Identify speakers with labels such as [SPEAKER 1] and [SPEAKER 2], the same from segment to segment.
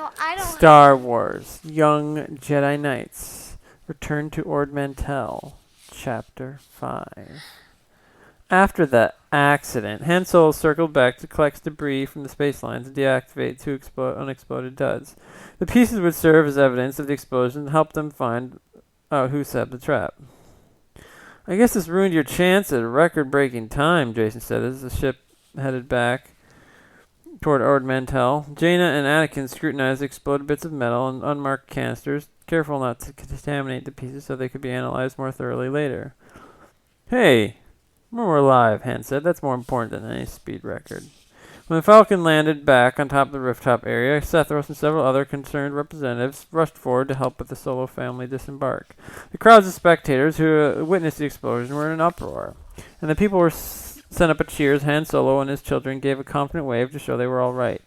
[SPEAKER 1] Well, I don't.
[SPEAKER 2] Star Wars Young Jedi Knights Return to Ord Mantell, Chapter 5. After the accident, Han Solo circled back to collect debris from the space lines and deactivate two unexploded duds. The pieces would serve as evidence of the explosion and help them find out who set the trap. I guess this ruined your chance at a record-breaking time, Jason said as the ship headed back toward Ord Mantell. Jaina and Anakin scrutinized the exploded bits of metal and unmarked canisters, careful not to contaminate the pieces so they could be analyzed more thoroughly later. Hey, we're alive, Han said. That's more important than any speed record. When the Falcon landed back on top of the rooftop area, Sethros and several other concerned representatives rushed forward to help with the Solo family disembark. The crowds of spectators who witnessed the explosion were in an uproar, and the people were sent up a cheer as Han Solo and his children gave a confident wave to show they were all right.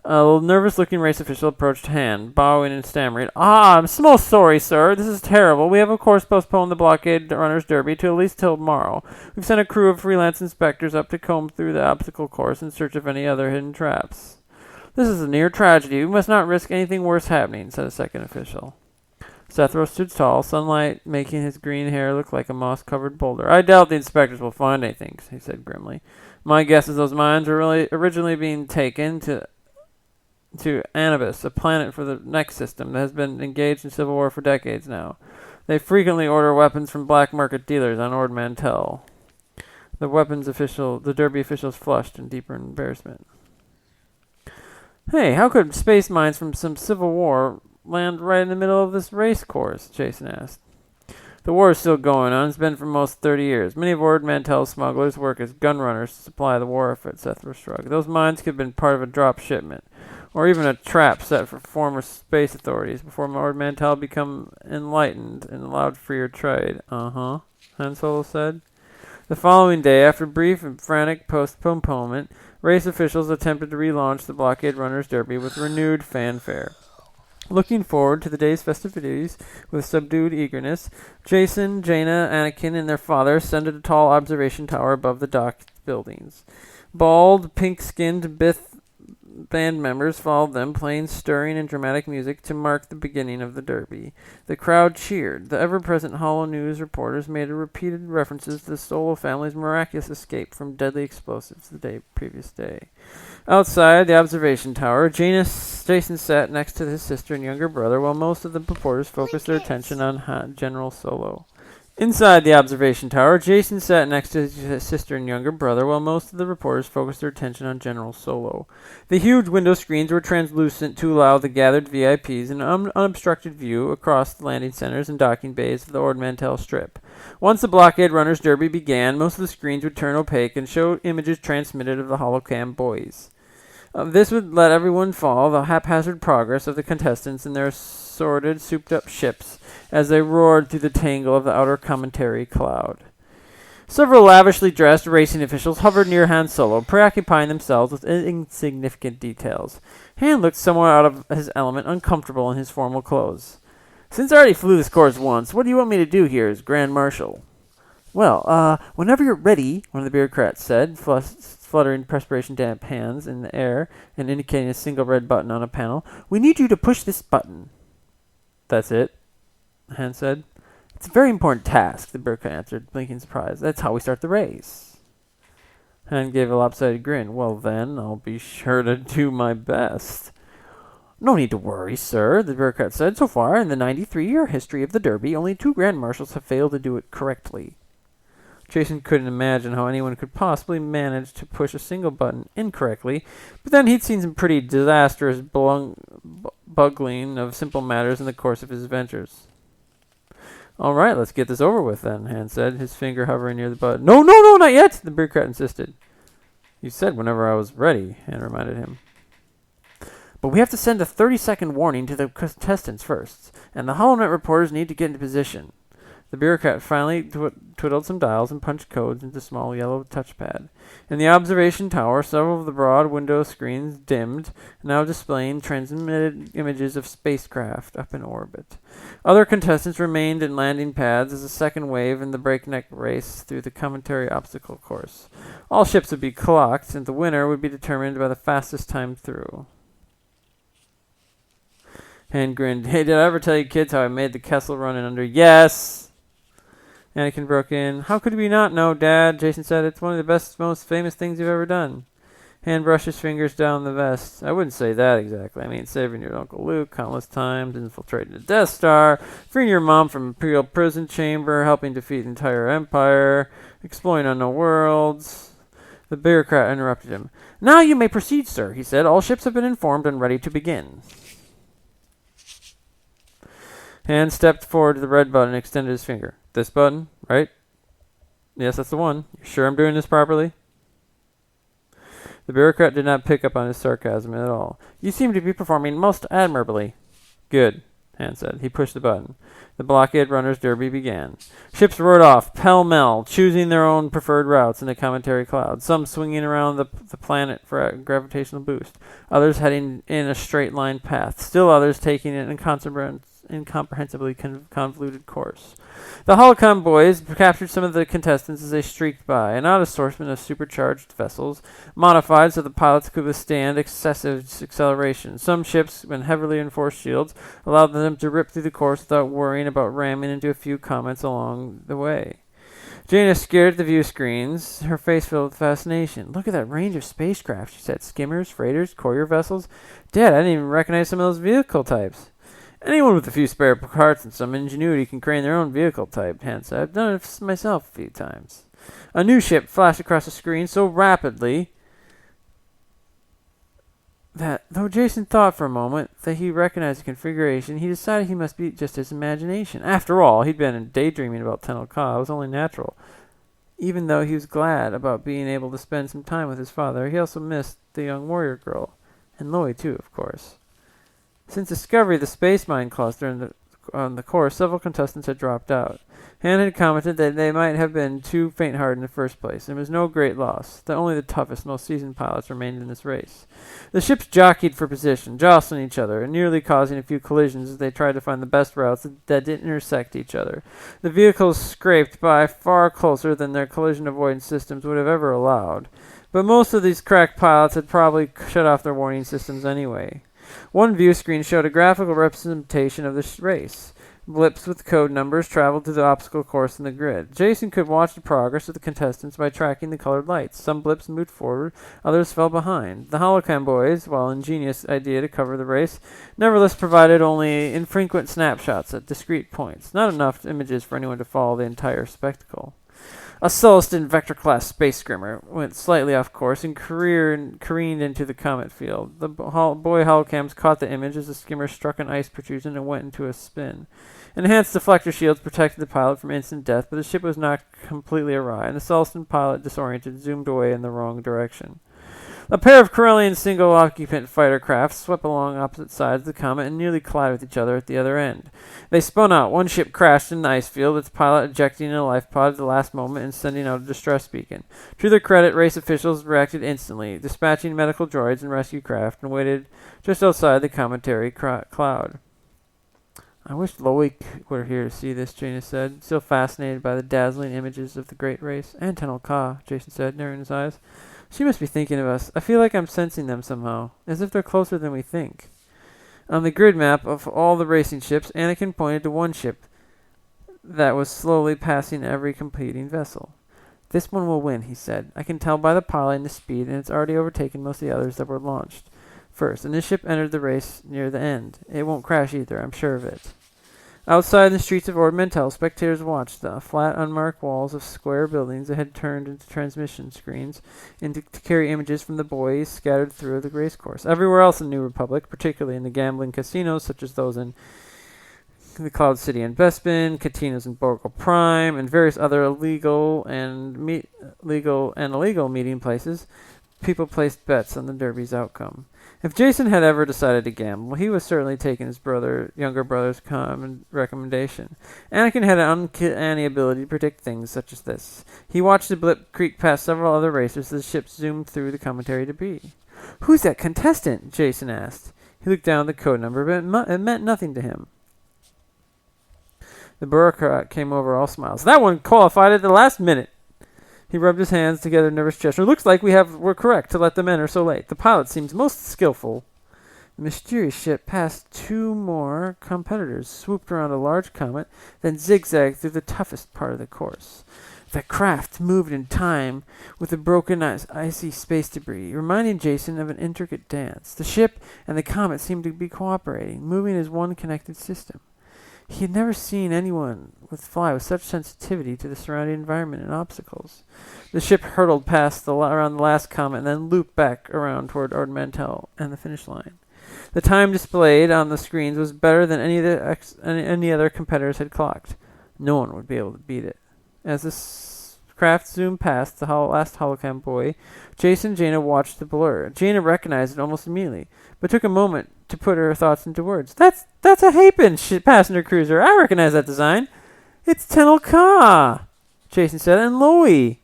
[SPEAKER 2] A nervous-looking race official approached Han, bowing and stammering, I'm so sorry, sir. This is terrible. We have, of course, postponed the Blockade Runners Derby to at least till tomorrow. We've sent a crew of freelance inspectors up to comb through the obstacle course in search of any other hidden traps. This is a near tragedy. We must not risk anything worse happening, said a second official. Sethros stood tall, sunlight making his green hair look like a moss-covered boulder. I doubt the inspectors will find anything, he said grimly. My guess is those mines were really originally being taken to Anubis, a planet for the Next system that has been engaged in civil war for decades now. They frequently order weapons from black market dealers on Ord Mantell. The Derby officials flushed in deeper embarrassment. Hey, how could space mines from some civil war land right in the middle of this race course? Jason asked. The war is still going on. It's been for most 30 years. Many of Ord Mantell's smugglers work as gun runners to supply the war effort, Sethros shrugged. Those mines could have been part of a drop shipment, or even a trap set for former space authorities before Ord Mantell become enlightened and allowed freer trade. Han Solo said. The following day, after brief and frantic postponement, race officials attempted to relaunch the Blockade Runners Derby with renewed fanfare. Looking forward to the day's festivities with subdued eagerness, Jason, Jaina, Anakin, and their father ascended a tall observation tower above the docked buildings. Bald, pink-skinned band members followed them, playing stirring and dramatic music to mark the beginning of the Derby. The crowd cheered. The ever-present Holo News reporters made repeated references to the Solo family's miraculous escape from deadly explosives the previous day. Outside the observation tower, Jason sat next to his sister and younger brother while most of the reporters focused their attention on General Solo. Inside the observation tower, Jason sat next to his sister and younger brother while most of the reporters focused their attention on General Solo. The huge window screens were translucent to allow the gathered VIPs an unobstructed view across the landing centers and docking bays of the Ord Mantell Strip. Once the Blockade Runners Derby began, most of the screens would turn opaque and show images transmitted of the holocam buoys. This would let everyone follow the haphazard progress of the contestants in their assorted, souped-up ships as they roared through the tangle of the outer commentary cloud. Several lavishly dressed racing officials hovered near Han Solo, preoccupying themselves with insignificant details. Han looked somewhat out of his element, uncomfortable in his formal clothes. Since I already flew this course once, what do you want me to do here as Grand Marshal? Well, whenever you're ready, one of the bureaucrats said, fluttering perspiration-damp hands in the air and indicating a single red button on a panel. We need you to push this button. That's it, Han said. It's a very important task, the bureaucrat answered, blinking surprise. That's how we start the race. Han gave a lopsided grin. Well then, I'll be sure to do my best. No need to worry, sir, the bureaucrat said. So far, in the 93-year history of the Derby, only 2 Grand Marshals have failed to do it correctly. Jason couldn't imagine how anyone could possibly manage to push a single button incorrectly, but then he'd seen some pretty disastrous bungling of simple matters in the course of his adventures. All right, let's get this over with then, Han said, his finger hovering near the button. No, not yet, the bureaucrat insisted. You said whenever I was ready, Han reminded him. But we have to send a 30-second warning to the contestants first, and the HoloNet reporters need to get into position. The bureaucrat finally twiddled some dials and punched codes into a small yellow touchpad. In the observation tower, several of the broad window screens dimmed, now displaying transmitted images of spacecraft up in orbit. Other contestants remained in landing pads as a second wave in the breakneck race through the commentary obstacle course. All ships would be clocked, and the winner would be determined by the fastest time through. Han grinned. Hey, did I ever tell you kids how I made the Kessel run in under? Yes! Anakin broke in. How could we not know, Dad? Jason said. It's one of the best, most famous things you've ever done. Han brushed his fingers down the vest. I wouldn't say that exactly. I mean, saving your Uncle Luke countless times, infiltrating the Death Star, freeing your mom from Imperial prison chamber, helping defeat the entire Empire, exploring unknown worlds. The bureaucrat interrupted him. Now you may proceed, sir, he said. All ships have been informed and ready to begin. Han stepped forward to the red button and extended his finger. This button, right? Yes, that's the one. You sure I'm doing this properly? The bureaucrat did not pick up on his sarcasm at all. You seem to be performing most admirably. Good, Han said. He pushed the button. The blockade runner's derby began. Ships rode off, pell-mell, choosing their own preferred routes in the cometary cloud, some swinging around the planet for a gravitational boost, others heading in a straight-line path, still others taking an incomprehensibly convoluted course. The holocron boys captured some of the contestants as they streaked by, an odd assortment of supercharged vessels, modified so the pilots could withstand excessive acceleration. Some ships, with heavily enforced shields, allowed them to rip through the course without worrying about ramming into a few comets along the way. Jaina stared at the view screens, her face filled with fascination. Look at that range of spacecraft, she said. Skimmers, freighters, courier vessels. Dad, I didn't even recognize some of those vehicle types. Anyone with a few spare parts and some ingenuity can create their own vehicle type, Han said. I've done it myself a few times. A new ship flashed across the screen so rapidly that, though Jason thought for a moment that he recognized the configuration, he decided he must be just his imagination. After all, he'd been daydreaming about Tenel Ka. It was only natural. Even though he was glad about being able to spend some time with his father, he also missed the young warrior girl. And Loie, too, of course. Since discovery of the space mine cluster on the course, several contestants had dropped out. Han had commented that they might have been too faint-hearted in the first place, and it was no great loss, that only the toughest, most seasoned pilots remained in this race. The ships jockeyed for position, jostling each other, and nearly causing a few collisions as they tried to find the best routes that didn't intersect each other. The vehicles scraped by far closer than their collision avoidance systems would have ever allowed, but most of these crack pilots had probably shut off their warning systems anyway. One view screen showed a graphical representation of the race. Blips with code numbers traveled through the obstacle course in the grid. Jason could watch the progress of the contestants by tracking the colored lights. Some blips moved forward, others fell behind. The holocron boys, while ingenious idea to cover the race, nevertheless provided only infrequent snapshots at discrete points, not enough images for anyone to follow the entire spectacle. A Celestin Vector-class space skimmer went slightly off course and careened into the comet field. The boy holocams caught the image as the skimmer struck an ice protrusion and went into a spin. Enhanced deflector shields protected the pilot from instant death, but the ship was not completely awry, and the Celestin pilot, disoriented, zoomed away in the wrong direction. A pair of Corellian single-occupant fighter craft swept along opposite sides of the comet and nearly collided with each other at the other end. They spun out. One ship crashed in the ice field, its pilot ejecting in a life pod at the last moment and sending out a distress beacon. To their credit, race officials reacted instantly, dispatching medical droids and rescue craft, and waited just outside the cometary cloud. I wish Loic were here to see this, Jaina said, still fascinated by the dazzling images of the great race. And Tenel Ka, Jason said, narrowing his eyes. She must be thinking of us. I feel like I'm sensing them somehow, as if they're closer than we think. On the grid map of all the racing ships, Anakin pointed to one ship that was slowly passing every competing vessel. This one will win, he said. I can tell by the pilot and the speed, and it's already overtaken most of the others that were launched first. And this ship entered the race near the end. It won't crash either, I'm sure of it. Outside the streets of Mantell, spectators watched the flat, unmarked walls of square buildings that had turned into transmission screens to carry images from the boys scattered through the racecourse. Everywhere else in New Republic, particularly in the gambling casinos such as those in the Cloud City and Bespin, casinos in Borgo Prime, and various other illegal and illegal meeting places, people placed bets on the Derby's outcome. If Jason had ever decided to gamble, he was certainly taking his younger brother's recommendation. Anakin had an uncanny ability to predict things such as this. He watched the blip creak past several other racers as the ship zoomed through the cometary debris. Who's that contestant? Jason asked. He looked down at the code number, but it meant nothing to him. The bureaucrat came over all smiles. That one qualified at the last minute. He rubbed his hands together in a nervous gesture. Looks like we're correct to let them enter so late. The pilot seems most skillful. The mysterious ship passed two more competitors, swooped around a large comet, then zigzagged through the toughest part of the course. The craft moved in time with the broken icy space debris, reminding Jason of an intricate dance. The ship and the comet seemed to be cooperating, moving as one connected system. He had never seen anyone fly with such sensitivity to the surrounding environment and obstacles. The ship hurtled past around the last comet and then looped back around toward Mantell and the finish line. The time displayed on the screens was better than any other competitors had clocked. No one would be able to beat it. As the craft zoomed past the last holocam buoy, Jason and Jaina watched the blur. Jaina recognized it almost immediately, but took a moment to put her thoughts into words. That's a Hapen passenger cruiser. I recognize that design. It's Tenel Ka, Jason said, and Loey.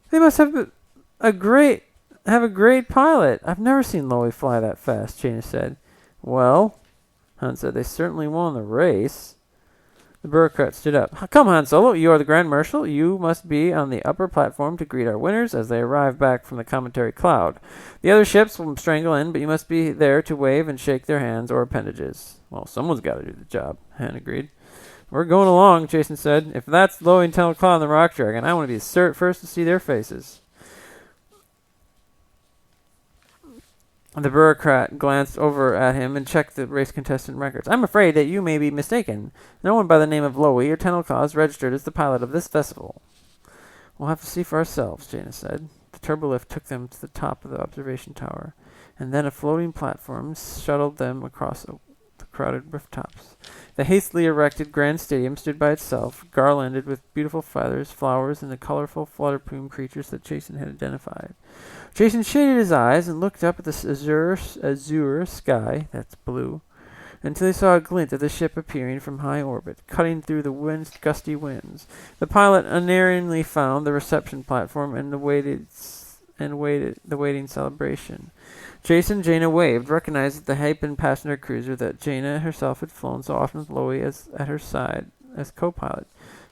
[SPEAKER 2] They must have a great pilot. I've never seen Loey fly that fast, Jaina said. Well, Han said, they certainly won the race. The bureaucrat stood up. Come, Han Solo, you are the Grand Marshal. You must be on the upper platform to greet our winners as they arrive back from the cometary cloud. The other ships will strangle in, but you must be there to wave and shake their hands or appendages. Well, someone's got to do the job, Han agreed. We're going along, Jason said. If that's Loey and Tenel Ka and the Rock Dragon, I want to be the first to see their faces. The bureaucrat glanced over at him and checked the race contestant records. I'm afraid that you may be mistaken. No one by the name of Loey or Tenel Ka is registered as the pilot of this festival. We'll have to see for ourselves, Jaina said. The turbolift took them to the top of the observation tower, and then a floating platform shuttled them across the crowded rooftops. The hastily erected grand stadium stood by itself, garlanded with beautiful feathers, flowers, and the colorful flutter-plumed creatures that Jason had identified. Jason shaded his eyes and looked up at the azure sky, that's blue, until he saw a glint of the ship appearing from high orbit, cutting through the gusty winds. The pilot unerringly found the reception platform and awaited the waiting celebration. Jason and Jaina waved, recognized the Hapen passenger cruiser that Jaina herself had flown so often with Loey at her side as co-pilot.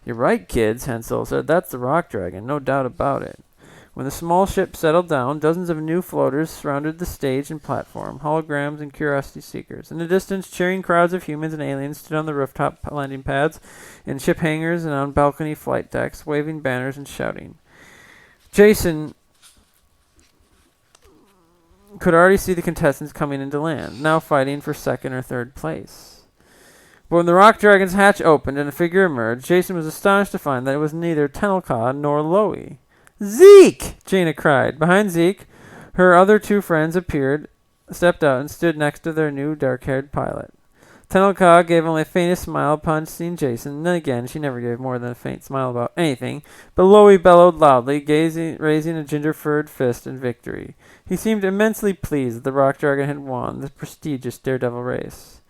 [SPEAKER 2] You're right, kids, Han Solo said. That's the Rock Dragon, no doubt about it. When the small ship settled down, dozens of new floaters surrounded the stage and platform, holograms and curiosity seekers. In the distance, cheering crowds of humans and aliens stood on the rooftop landing pads, in ship hangars and on balcony flight decks, waving banners and shouting. Jason could already see the contestants coming into land, now fighting for second or third place. But when the Rock Dragon's hatch opened and a figure emerged, Jason was astonished to find that it was neither Tenel Ka nor Loey. Zeke! Jaina cried. Behind Zeke, her other two friends stepped out, and stood next to their new dark-haired pilot. Tenel Ka gave only the faintest smile upon seeing Jason, and then again she never gave more than a faint smile about anything, but Loey bellowed loudly, raising a ginger-furred fist in victory. He seemed immensely pleased that the Rock Dragon had won the prestigious daredevil race.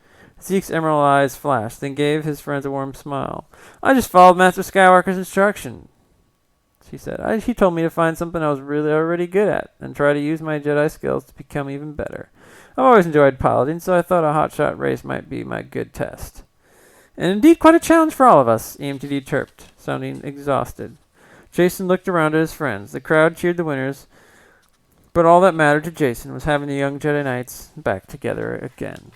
[SPEAKER 2] Zeke's emerald eyes flashed, then gave his friends a warm smile. I just followed Master Skywalker's instruction, she said. He told me to find something I was really already good at, and try to use my Jedi skills to become even better. I've always enjoyed piloting, so I thought a hotshot race might be my good test. And indeed quite a challenge for all of us, EMTD chirped, sounding exhausted. Jason looked around at his friends. The crowd cheered the winners, but all that mattered to Jason was having the young Jedi Knights back together again.